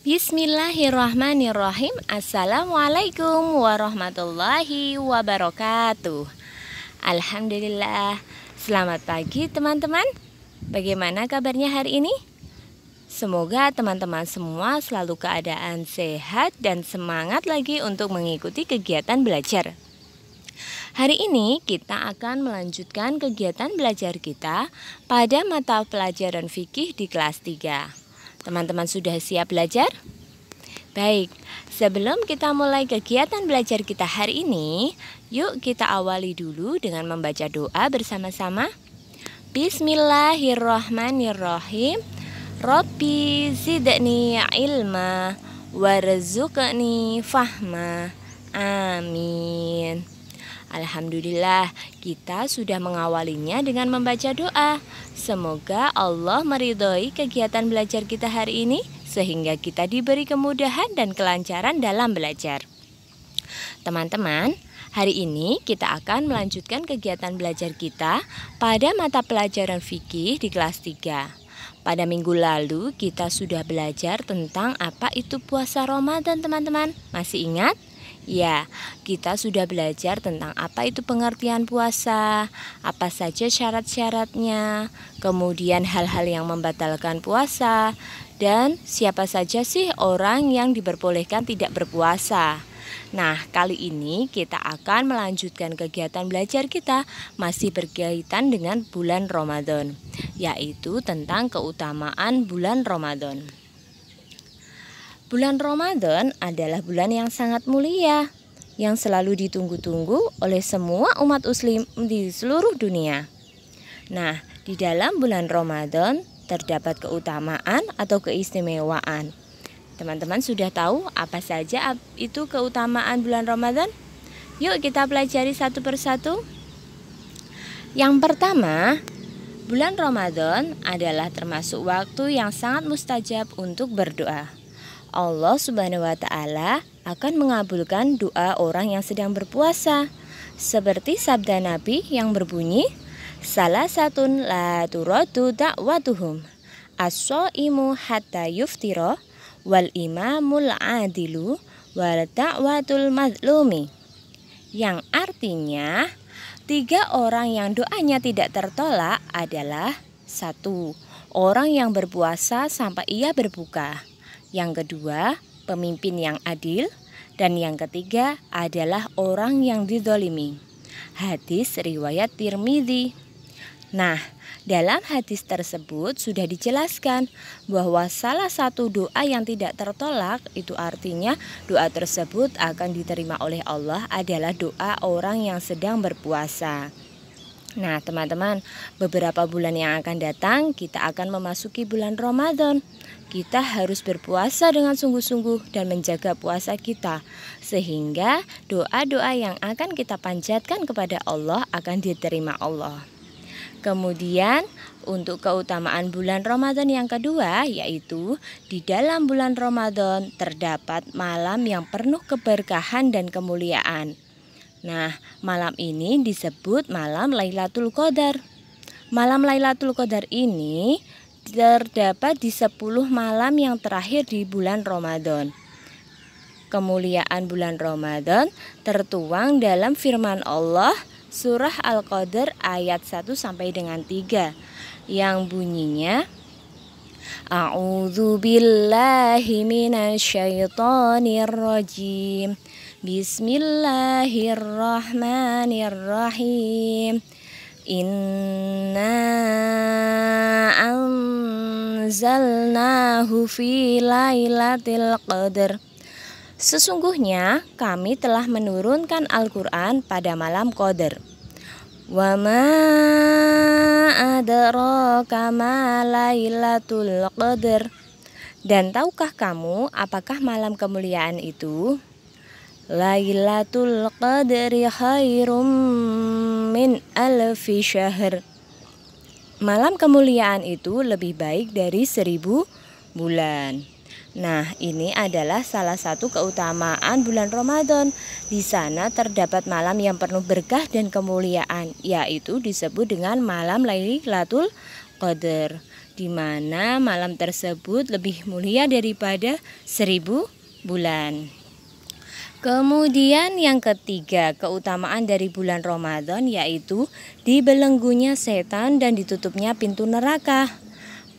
Bismillahirrahmanirrahim. Assalamualaikum warahmatullahi wabarakatuh. Alhamdulillah. Selamat pagi teman-teman. Bagaimana kabarnya hari ini? Semoga teman-teman semua selalu keadaan sehat dan semangat lagi untuk mengikuti kegiatan belajar. Hari ini kita akan melanjutkan kegiatan belajar kita pada mata pelajaran fikih di kelas 3. Teman-teman sudah siap belajar? Baik, sebelum kita mulai kegiatan belajar kita hari ini, yuk kita awali dulu dengan membaca doa bersama-sama. Bismillahirrahmanirrahim. Rabbi zidni ilma warzuqni fahma. Amin. Alhamdulillah, kita sudah mengawalinya dengan membaca doa. Semoga Allah meridhoi kegiatan belajar kita hari ini, sehingga kita diberi kemudahan dan kelancaran dalam belajar. Teman-teman, hari ini kita akan melanjutkan kegiatan belajar kita pada mata pelajaran fikih di kelas 3. Pada minggu lalu kita sudah belajar tentang apa itu puasa Ramadan, teman-teman. Masih ingat? Ya, kita sudah belajar tentang apa itu pengertian puasa, apa saja syarat-syaratnya, kemudian hal-hal yang membatalkan puasa, dan siapa saja sih orang yang diperbolehkan tidak berpuasa. Nah, kali ini kita akan melanjutkan kegiatan belajar kita masih berkaitan dengan bulan Ramadan, yaitu tentang keutamaan bulan Ramadan. Bulan Ramadan adalah bulan yang sangat mulia, yang selalu ditunggu-tunggu oleh semua umat muslim di seluruh dunia. Nah, di dalam bulan Ramadan terdapat keutamaan atau keistimewaan. Teman-teman sudah tahu apa saja itu keutamaan bulan Ramadan? Yuk kita pelajari satu persatu. Yang pertama, bulan Ramadan adalah termasuk waktu yang sangat mustajab untuk berdoa. Allah Subhanahu wa Ta'ala akan mengabulkan doa orang yang sedang berpuasa, seperti sabda Nabi yang berbunyi, salasatun la turadu da'watuhum as-shaimu hatta yuftira wal imamul adilu wal da'watul mazlumi, yang artinya 3 orang yang doanya tidak tertolak adalah: 1. Orang yang berpuasa sampai ia berbuka, yang kedua, pemimpin yang adil, dan yang ketiga adalah orang yang dizalimi. Hadis riwayat Tirmidzi. Nah, dalam hadis tersebut sudah dijelaskan bahwa salah satu doa yang tidak tertolak, itu artinya doa tersebut akan diterima oleh Allah, adalah doa orang yang sedang berpuasa. Nah, teman-teman, beberapa bulan yang akan datang kita akan memasuki bulan Ramadan. Kita harus berpuasa dengan sungguh-sungguh dan menjaga puasa kita, sehingga doa-doa yang akan kita panjatkan kepada Allah akan diterima Allah. Kemudian untuk keutamaan bulan Ramadan yang kedua, yaitu di dalam bulan Ramadan terdapat malam yang penuh keberkahan dan kemuliaan. Nah, malam ini disebut malam Lailatul Qadar. Malam Lailatul Qadar ini terdapat di 10 malam yang terakhir di bulan Ramadan. Kemuliaan bulan Ramadan tertuang dalam firman Allah surah Al-Qadar ayat 1 sampai dengan 3 yang bunyinya, A'udzu billahi minasyaitonir rajim. Bismillahirrahmanirrahim. Inna anzalnahu fi lailatul qadar. Sesungguhnya kami telah menurunkan Al-Quran pada malam Qadar. Wa ma adraka ma lailatul qadar. Dan tahukah kamu apakah malam kemuliaan itu? Lailatul qadri khairum min alfi syahr. Malam kemuliaan itu lebih baik dari 1000 bulan. Nah, ini adalah salah satu keutamaan bulan Ramadan. Di sana terdapat malam yang penuh berkah dan kemuliaan, yaitu disebut dengan malam Lailatul Qadar. di mana malam tersebut lebih mulia daripada 1000 bulan. Kemudian yang ketiga, keutamaan dari bulan Ramadan yaitu dibelenggunya setan dan ditutupnya pintu neraka.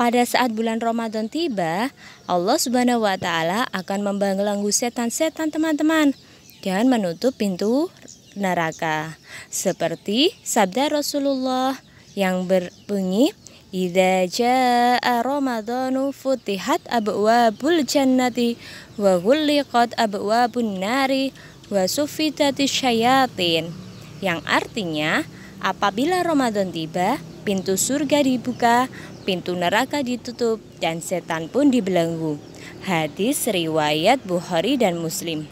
Pada saat bulan Ramadan tiba, Allah Subhanahu wa taala akan membelenggu setan-setan teman-teman dan menutup pintu neraka. Seperti sabda Rasulullah yang berbunyi, "Idza jaa Ramadhanu futihat abwabul jannati wa ghulliqat abwabun nari wa suffitatis syayatin." Yang artinya, apabila Ramadan tiba, pintu surga dibuka, pintu neraka ditutup, dan setan pun dibelenggu. Hadis riwayat Bukhari dan Muslim.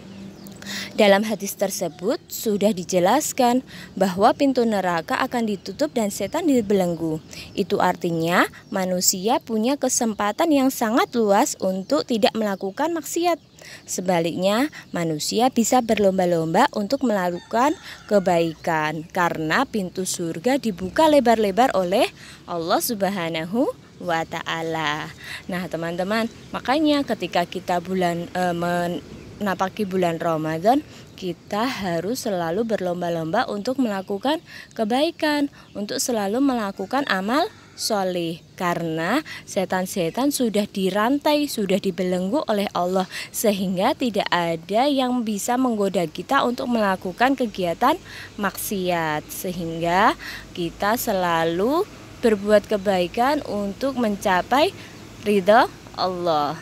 Dalam hadis tersebut sudah dijelaskan bahwa pintu neraka akan ditutup dan setan dibelenggu. Itu artinya manusia punya kesempatan yang sangat luas untuk tidak melakukan maksiat. Sebaliknya, manusia bisa berlomba-lomba untuk melakukan kebaikan karena pintu surga dibuka lebar-lebar oleh Allah Subhanahu wa taala. Nah, teman-teman, makanya ketika kita menapaki bulan Ramadan, kita harus selalu berlomba-lomba untuk melakukan kebaikan, untuk selalu melakukan amal soleh, karena setan-setan sudah dirantai, sudah dibelenggu oleh Allah, sehingga tidak ada yang bisa menggoda kita untuk melakukan kegiatan maksiat, sehingga kita selalu berbuat kebaikan untuk mencapai ridha Allah.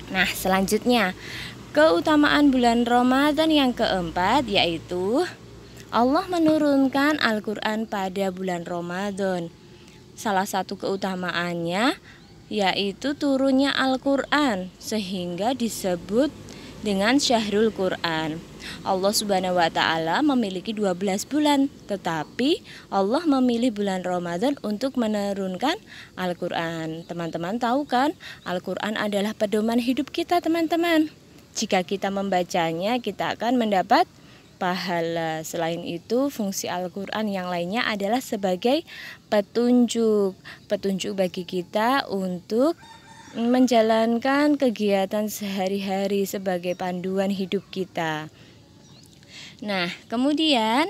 Nah, selanjutnya keutamaan bulan Ramadan yang keempat yaitu Allah menurunkan Al-Quran pada bulan Ramadan. Salah satu keutamaannya yaitu turunnya Al-Quran sehingga disebut dengan Syahrul Quran. Allah Subhanahu wa taala memiliki 12 bulan, tetapi Allah memilih bulan Ramadan untuk menurunkan Al-Quran. Teman-teman tahu kan, Al-Quran adalah pedoman hidup kita, teman-teman. Jika kita membacanya, kita akan mendapat pahala. Selain itu, fungsi Al-Quran yang lainnya adalah sebagai petunjuk bagi kita untuk menjalankan kegiatan sehari-hari sebagai panduan hidup kita. Nah, kemudian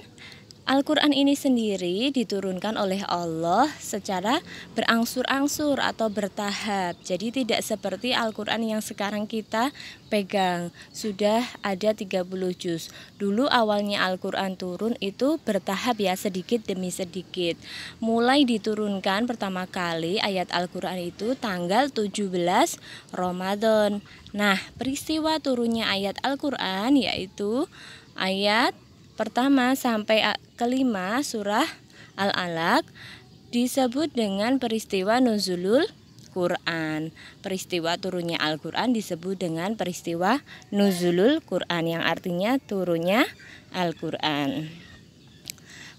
Al-Quran ini sendiri diturunkan oleh Allah secara berangsur-angsur atau bertahap. Jadi tidak seperti Al-Quran yang sekarang kita pegang, sudah ada 30 juz. Dulu awalnya Al-Quran turun itu bertahap ya, sedikit demi sedikit. Mulai diturunkan pertama kali ayat Al-Quran itu tanggal 17 Ramadan. Nah, peristiwa turunnya ayat Al-Quran yaitu ayat pertama sampai kelima surah Al-Alaq disebut dengan peristiwa nuzulul Quran. Peristiwa turunnya Al-Quran disebut dengan peristiwa nuzulul Quran, yang artinya turunnya Al-Quran.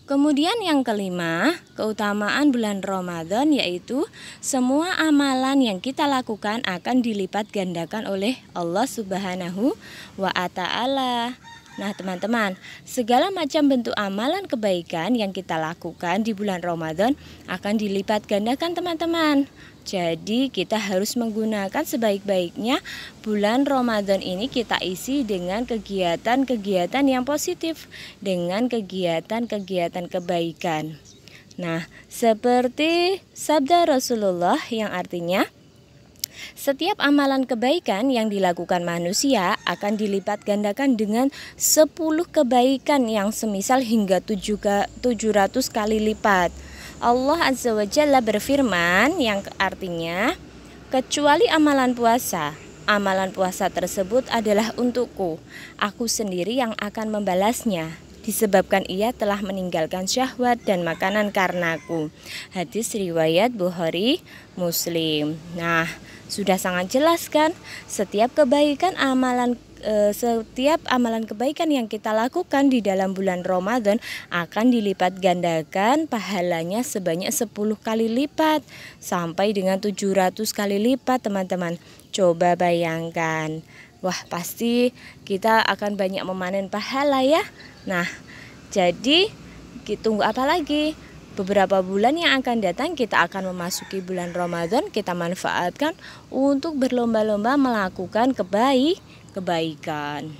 Kemudian yang kelima, keutamaan bulan Ramadan yaitu semua amalan yang kita lakukan akan dilipat gandakan oleh Allah Subhanahu wa taala. Nah, teman-teman, segala macam bentuk amalan kebaikan yang kita lakukan di bulan Ramadan akan dilipat gandakan, teman-teman. Jadi kita harus menggunakan sebaik-baiknya bulan Ramadan ini, kita isi dengan kegiatan-kegiatan yang positif, dengan kegiatan-kegiatan kebaikan. Nah, seperti sabda Rasulullah yang artinya, setiap amalan kebaikan yang dilakukan manusia akan dilipat gandakan dengan 10 kebaikan yang semisal hingga 700 kali lipat. Allah Azza wa Jalla berfirman yang artinya, kecuali amalan puasa. Amalan puasa tersebut adalah untukku. Aku sendiri yang akan membalasnya, disebabkan ia telah meninggalkan syahwat dan makanan karenaku. Hadis riwayat Bukhari Muslim. Nah, sudah sangat jelas kan, setiap amalan kebaikan yang kita lakukan di dalam bulan Ramadan akan dilipat gandakan pahalanya sebanyak 10 kali lipat sampai dengan 700 kali lipat, teman-teman. Coba bayangkan. Wah, pasti kita akan banyak memanen pahala ya. Nah, jadi tunggu apa lagi? beberapa bulan yang akan datang kita akan memasuki bulan Ramadan, kita manfaatkan untuk berlomba-lomba melakukan kebaikan.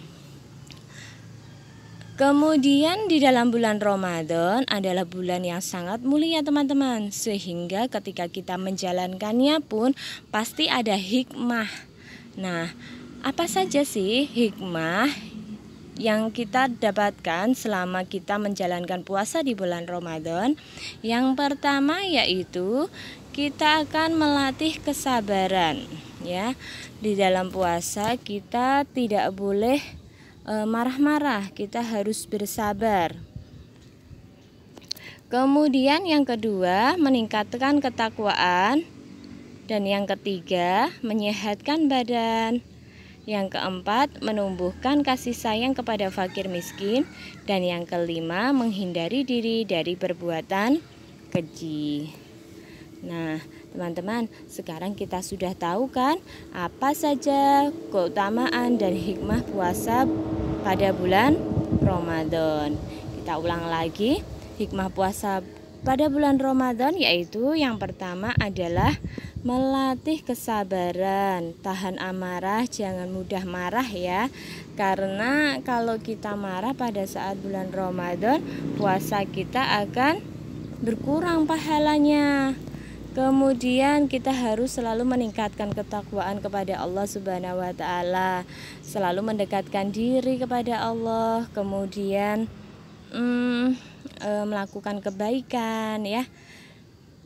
Kemudian di dalam bulan Ramadan adalah bulan yang sangat mulia teman-teman, sehingga ketika kita menjalankannya pun pasti ada hikmah. Nah, apa saja sih hikmah yang kita dapatkan selama kita menjalankan puasa di bulan Ramadan? Yang pertama yaitu kita akan melatih kesabaran, ya. Di dalam puasa kita tidak boleh marah-marah, kita harus bersabar. Kemudian yang kedua, meningkatkan ketakwaan. Dan yang ketiga, menyehatkan badan. Yang keempat, menumbuhkan kasih sayang kepada fakir miskin. Dan yang kelima, menghindari diri dari perbuatan keji. Nah, teman-teman, sekarang kita sudah tahu kan apa saja keutamaan dan hikmah puasa pada bulan Ramadan. Kita ulang lagi, hikmah puasa pada bulan Ramadan yaitu yang pertama adalah melatih kesabaran, tahan amarah, jangan mudah marah ya. Karena kalau kita marah pada saat bulan Ramadan, puasa kita akan berkurang pahalanya. Kemudian kita harus selalu meningkatkan ketakwaan kepada Allah Subhanahu wa taala, selalu mendekatkan diri kepada Allah, kemudian melakukan kebaikan ya.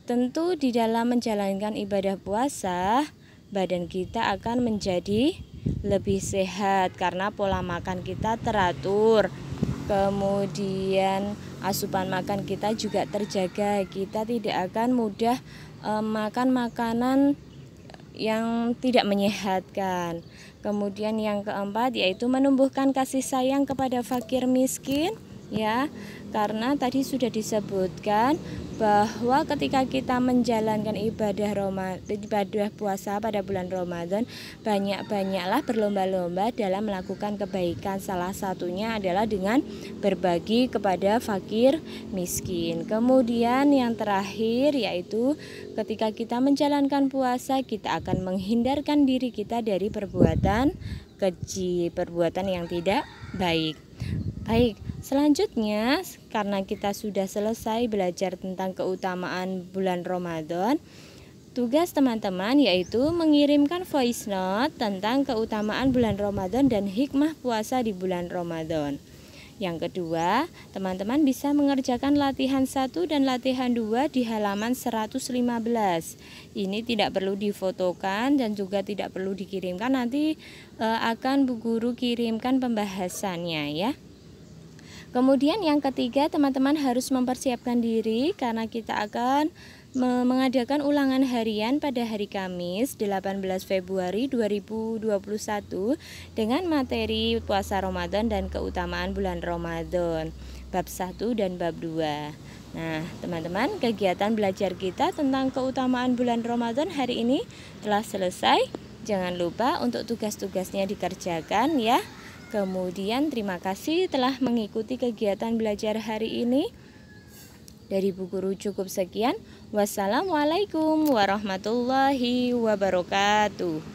Tentu di dalam menjalankan ibadah puasa, badan kita akan menjadi lebih sehat karena pola makan kita teratur. Kemudian asupan makan kita juga terjaga. Kita tidak akan mudah makan makanan yang tidak menyehatkan. Kemudian yang keempat yaitu menumbuhkan kasih sayang kepada fakir miskin ya. Karena tadi sudah disebutkan bahwa ketika kita menjalankan ibadah puasa pada bulan Ramadan, banyak-banyaklah berlomba-lomba dalam melakukan kebaikan. Salah satunya adalah dengan berbagi kepada fakir miskin. Kemudian yang terakhir yaitu ketika kita menjalankan puasa, kita akan menghindarkan diri kita dari perbuatan keji, perbuatan yang tidak baik. Baik, selanjutnya karena kita sudah selesai belajar tentang keutamaan bulan Ramadan, tugas teman-teman yaitu mengirimkan voice note tentang keutamaan bulan Ramadan dan hikmah puasa di bulan Ramadan. Yang kedua, teman-teman bisa mengerjakan latihan 1 dan latihan 2 di halaman 115. Ini tidak perlu difotokan dan juga tidak perlu dikirimkan, nanti akan Bu Guru kirimkan pembahasannya ya. Kemudian yang ketiga, teman-teman harus mempersiapkan diri karena kita akan mengadakan ulangan harian pada hari Kamis 18 Februari 2021 dengan materi puasa Ramadan dan keutamaan bulan Ramadan, bab 1 dan bab 2. Nah, teman-teman, kegiatan belajar kita tentang keutamaan bulan Ramadan hari ini telah selesai. Jangan lupa untuk tugas-tugasnya dikerjakan ya. Kemudian terima kasih telah mengikuti kegiatan belajar hari ini. Dari Bu Guru cukup sekian. Wassalamualaikum warahmatullahi wabarakatuh.